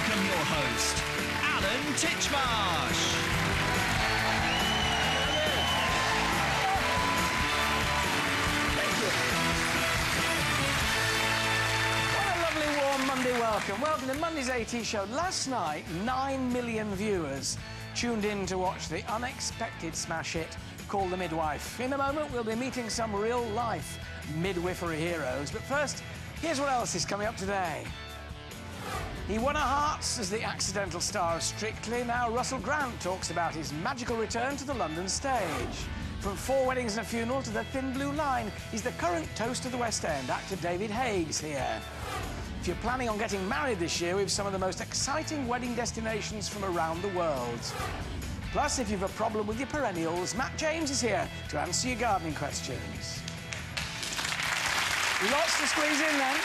welcome your host, Alan Titchmarsh. Monday welcome. Welcome to Monday's AT show. Last night, 9 million viewers tuned in to watch the unexpected smash hit called The Midwife. In a moment, we'll be meeting some real-life midwifery heroes. But first, here's what else is coming up today. He won our hearts as the accidental star of Strictly. Now Russell Grant talks about his magical return to the London stage. From 4 Weddings and a Funeral to The Thin Blue Line, he's the current toast of the West End. Actor David Haig's here. If you're planning on getting married this year, we have some of the most exciting wedding destinations from around the world. Plus, if you've a problem with your perennials, Matt James is here to answer your gardening questions. Lots to squeeze in, then.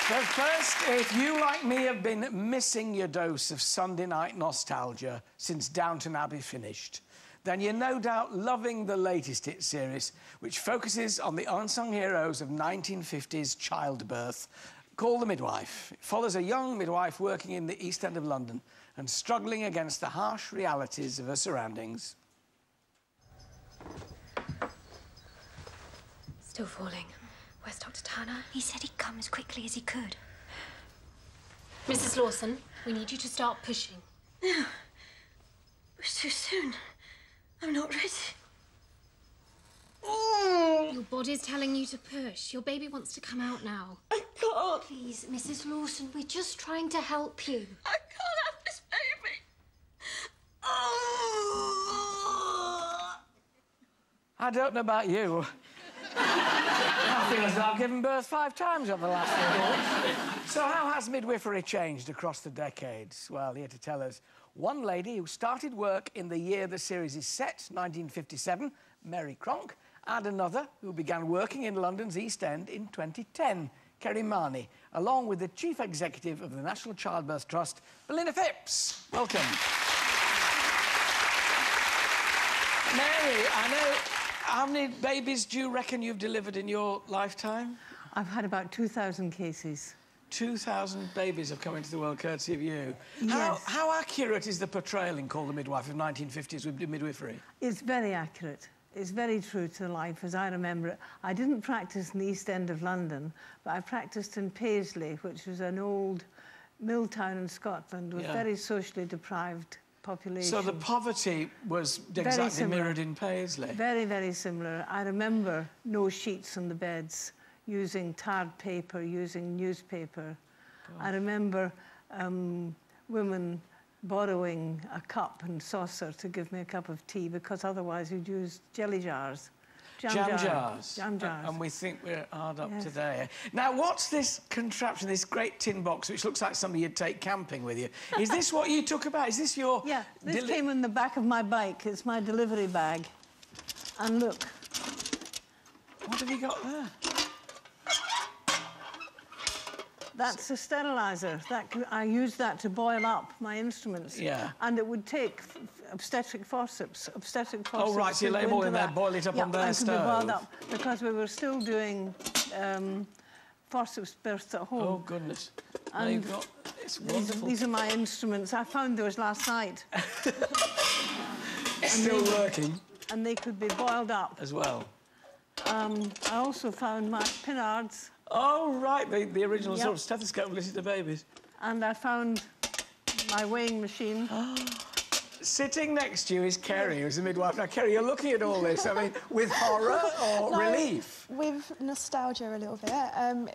But first, if you, like me, have been missing your dose of Sunday night nostalgia since Downton Abbey finished, then you're no doubt loving the latest hit series, which focuses on the unsung heroes of 1950s childbirth, called The Midwife. It follows a young midwife working in the East End of London and struggling against the harsh realities of her surroundings. Still falling. Where's Dr. Turner? He said he'd come as quickly as he could. Mrs. Lawson, we need you to start pushing. No. It's too soon. I'm not ready. Your body's telling you to push. Your baby wants to come out now. I can't. Please, Mrs. Lawson, we're just trying to help you. I can't have this baby. Oh. I don't know about you. I feel as though I've given birth 5 times over the last 4 years. So how has midwifery changed across the decades? Well, here to tell us, one lady who started work in the year the series is set, 1957, Mary Cronk, and another who began working in London's East End in 2010, Kerry Marnie, along with the Chief Executive of the National Childbirth Trust, Belinda Phipps. Welcome. Mary, I know... How many babies do you reckon you've delivered in your lifetime? I've had about 2,000 cases. 2,000 babies have come into the world courtesy of you. Yes. How accurate is the portrayal in Call the Midwife of 1950s with midwifery? It's very accurate. It's very true to life, as I remember it. I didn't practice in the East End of London, but I practiced in Paisley, which was an old mill town in Scotland with very socially deprived population. So the poverty was exactly mirrored in Paisley? Very, very similar. I remember no sheets on the beds, using tarred paper, using newspaper. I remember women borrowing a cup and saucer to give me a cup of tea because otherwise you'd use jelly jars. Jam jars. And we think we're hard up today. Now, what's this contraption, this great tin box, which looks like something you'd take camping with you? Is this what you took about? Is this your... Yeah, this came in the back of my bike. It's my delivery bag. And look. What have you got there? That's a steriliser. I used that to boil up my instruments. Yeah. And it would take obstetric forceps. Oh, right, so you lay them all in there, boil it up on their stove. Yeah, boiled up, because we were still doing forceps births at home. Oh, goodness. And you've got... It's wonderful. These are my instruments. I found those last night. Still working? And they could be boiled up. As well? I also found my pinards. Oh, right, the original sort of stethoscope listening to babies. And I found my weighing machine. Sitting next to you is Kerry, who's a midwife. Now, Kerry, you're looking at all this, I mean, with horror or relief? With nostalgia a little bit.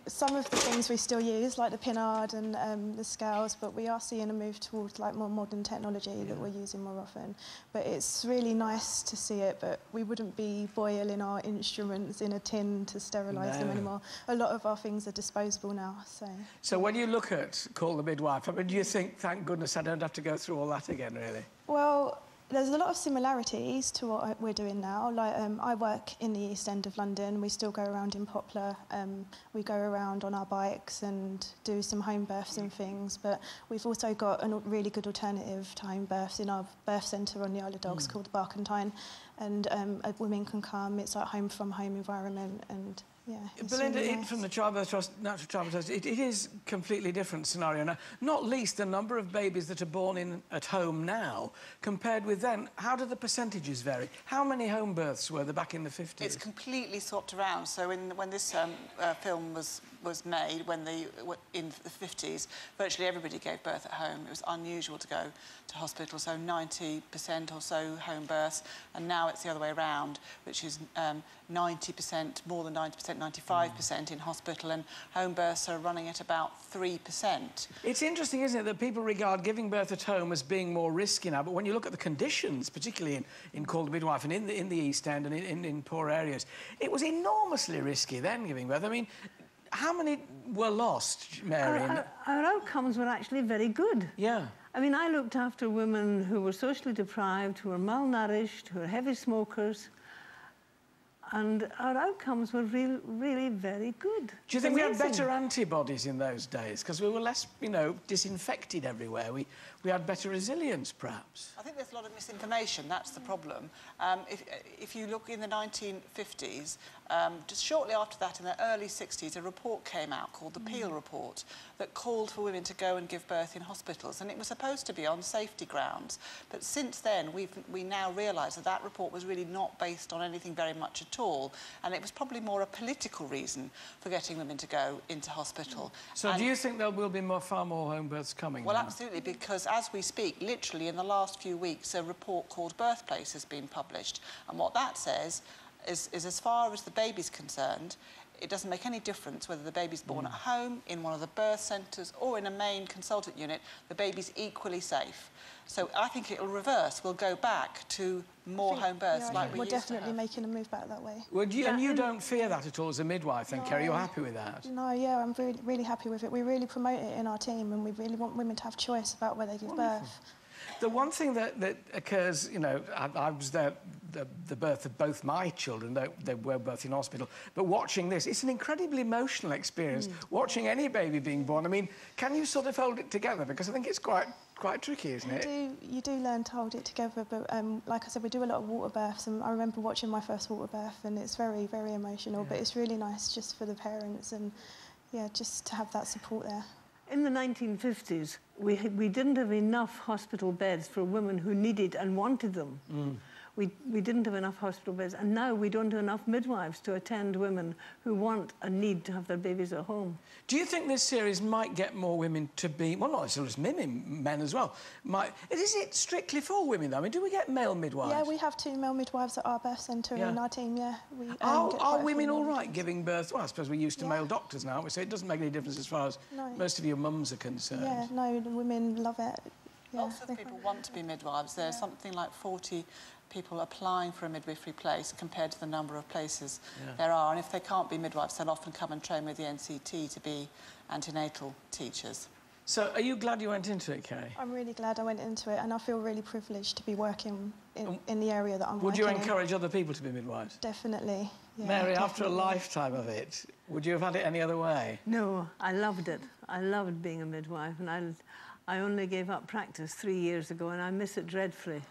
Some of the things we still use, like the pinard and the scales, but we are seeing a move towards like more modern technology that we're using more often. But it's really nice to see it, but we wouldn't be boiling our instruments in a tin to sterilise them anymore. A lot of our things are disposable now, so... So when you look at Call the Midwife, I mean, do you think, thank goodness I don't have to go through all that again, really? Well, there's a lot of similarities to what we're doing now. Like, I work in the East End of London. We still go around in Poplar. We go around on our bikes and do some home births and things. But we've also got a really good alternative to home births in our birth centre on the Isle of Dogs called the Barkentine. And women can come. It's like home from home environment, and yeah, it's Belinda, really nice. from the Childbirth Trust, Natural Childbirth Trust, it is a completely different scenario now. Not least the number of babies that are born at home now, compared with then. How do the percentages vary? How many home births were there back in the 50s? It's completely swapped around. So when this film was made, in the 50s, virtually everybody gave birth at home. It was unusual to go to hospital, so 90% or so home births, and now it's the other way around, which is 90%, more than 90%, 95% in hospital, and home births are running at about 3%. It's interesting, isn't it, that people regard giving birth at home as being more risky now, but when you look at the conditions, particularly in Call the Midwife and in the East End and in poor areas, it was enormously risky then, giving birth. I mean, how many were lost, Mary? Our outcomes were actually very good. Yeah. I mean, I looked after women who were socially deprived, who were malnourished, who were heavy smokers, and our outcomes were really very good. Do you think we had better antibodies in those days? Because we were less, you know, disinfected everywhere. We had better resilience, perhaps. I think there's a lot of misinformation. That's the problem. If you look in the 1950s, just shortly after that, in the early 60s, a report came out called the Peel Report that called for women to go and give birth in hospitals, and it was supposed to be on safety grounds. But since then, we now realise that that report was really not based on anything very much at all, and it was probably more a political reason for getting women to go into hospital. So do you think there will be far more home births coming? Well, now? absolutely, because as we speak, literally in the last few weeks, a report called Birthplace has been published, and what that says is as far as the baby's concerned, it doesn't make any difference whether the baby's born at home, in one of the birth centres or in a main consultant unit, the baby's equally safe. So I think it'll reverse. We'll go back to more home births like we used to have. We're definitely making a move back that way. And you don't fear that at all as a midwife then, Kerry? You're happy with that? No, yeah, I'm really happy with it. We really promote it in our team, and we really want women to have choice about where they give birth. The one thing that occurs, you know, I was there the birth of both my children. They were both in hospital. But watching this, it's an incredibly emotional experience. Watching any baby being born. I mean, can you sort of hold it together? Because I think it's quite tricky, isn't it? You do learn to hold it together, but like I said, we do a lot of water births, and I remember watching my first water birth, and it's very, very emotional. But it's really nice just for the parents, and yeah, just to have that support there. In the 1950s, we didn't have enough hospital beds for women who needed and wanted them. We didn't have enough hospital beds, and now we don't have enough midwives to attend women who want and need to have their babies at home. Do you think this series might get more women to be, well, not just women, men as well? Is it strictly for women, though? I mean, do we get male midwives? Yeah, we have 2 male midwives at our birth centre in our team, yeah. Are women all right giving birth? Well, I suppose we're used to male doctors now, so it doesn't make any difference as far as most of your mums are concerned. Yeah, no, the women love it. Yeah, lots of people want to be midwives. There's something like 40 people applying for a midwifery place compared to the number of places there are. And if they can't be midwives, they'll often come and train with the NCT to be antenatal teachers. So are you glad you went into it, Kerry? I'm really glad I went into it, and I feel really privileged to be working in the area that I'm working in. Would you encourage other people to be midwives? Definitely, yeah. Mary, after a lifetime of it, would you have had it any other way? No, I loved it. I loved being a midwife, and I only gave up practice 3 years ago, and I miss it dreadfully.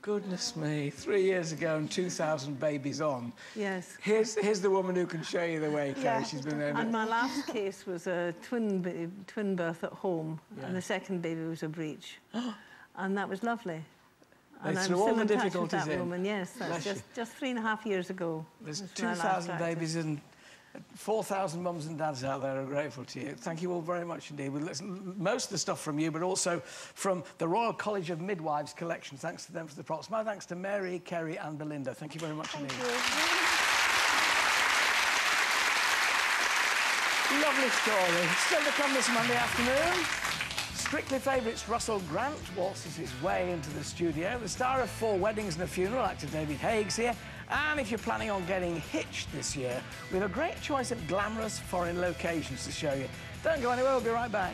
Goodness me, 3 years ago and 2,000 babies on. Yes. Here's the woman who can show you the way, Kerry. She's been there. And my last case was a twin birth at home, and the second baby was a breech. And that was lovely. And I'm still in touch with that woman, yes. That's just 3.5 years ago. There's 2,000 babies and 4,000 mums and dads out there are grateful to you. Thank you all very much indeed. We'll listen most of the stuff from you, but also from the Royal College of Midwives collection. Thanks to them for the props. My thanks to Mary, Kerry and Belinda. Thank you very much indeed. Lovely story. Still to come this Monday afternoon. Strictly Favourites Russell Grant waltzes his way into the studio. The star of 4 Weddings and a Funeral, actor David Haig's here. And if you're planning on getting hitched this year, we have a great choice of glamorous foreign locations to show you. Don't go anywhere, we'll be right back.